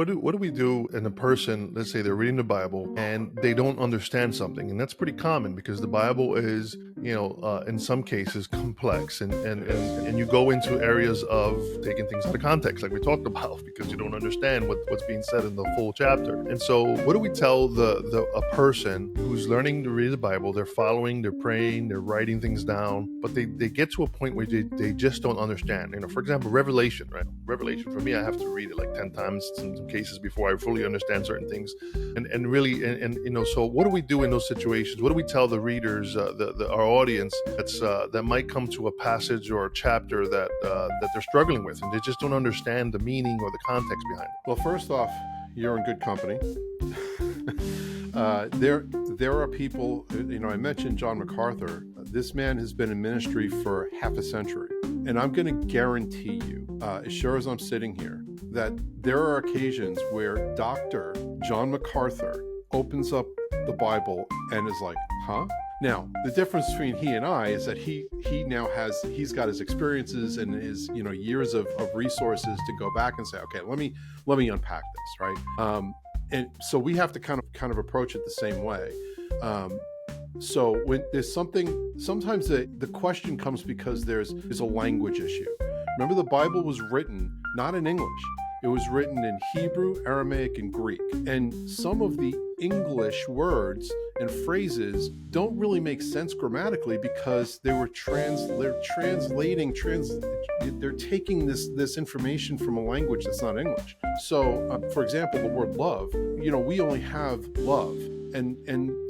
what do we do in a person, let's say they're reading the Bible and they don't understand something, and that's pretty common because the Bible is, in some cases complex, and you go into areas of taking things out of context, like we talked about, because you don't understand what's being said in the full chapter. And so, what do we tell a person who's learning to read the Bible? They're following, they're praying, they're writing things down, but they get to a point where they just don't understand. For example, Revelation, right? Revelation, for me, I have to read it like 10 times in some cases before I fully understand certain things. And really, so what do we do in those situations? What do we tell the readers, our audience that might come to a passage or a chapter that they're struggling with, and they just don't understand the meaning or the context behind it? Well, first off, you're in good company. There are people, I mentioned John MacArthur. This man has been in ministry for half a century. And I'm going to guarantee you, as sure as I'm sitting here, that there are occasions where Dr. John MacArthur opens up the Bible and is like, huh? Now, the difference between he and I is that he's got his experiences and his, years of resources to go back and say, okay, let me unpack this, right? And so we have to kind of approach it the same way. So when there's something, sometimes the question comes because there's a language issue. Remember, the Bible was written not in English. It was written in Hebrew, Aramaic, and Greek. And some of the English words and phrases don't really make sense grammatically because they're taking this information from a language that's not English. So, for example, the word love, we only have love. And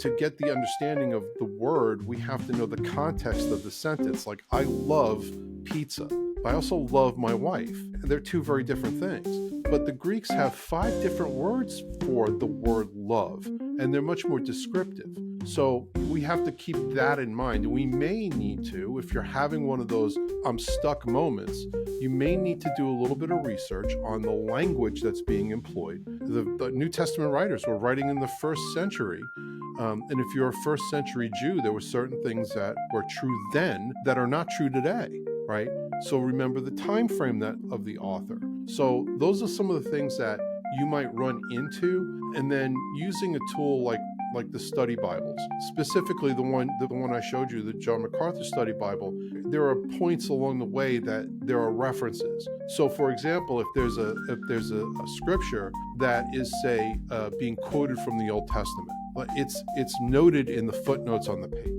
to get the understanding of the word, we have to know the context of the sentence. Like, I love pizza. I also love my wife. They're two very different things. But the Greeks have 5 different words for the word love, and they're much more descriptive. So we have to keep that in mind. We may need to, if you're having one of those I'm stuck moments, you may need to do a little bit of research on the language that's being employed. The New Testament writers were writing in the first century. And if you're a first century Jew, there were certain things that were true then that are not true today, right? So remember the time frame of the author. So those are some of the things that you might run into, and then using a tool like the study Bibles, specifically the one I showed you, the John MacArthur Study Bible. There are points along the way that there are references. So, for example, if there's a scripture that is, say, being quoted from the Old Testament, it's noted in the footnotes on the page.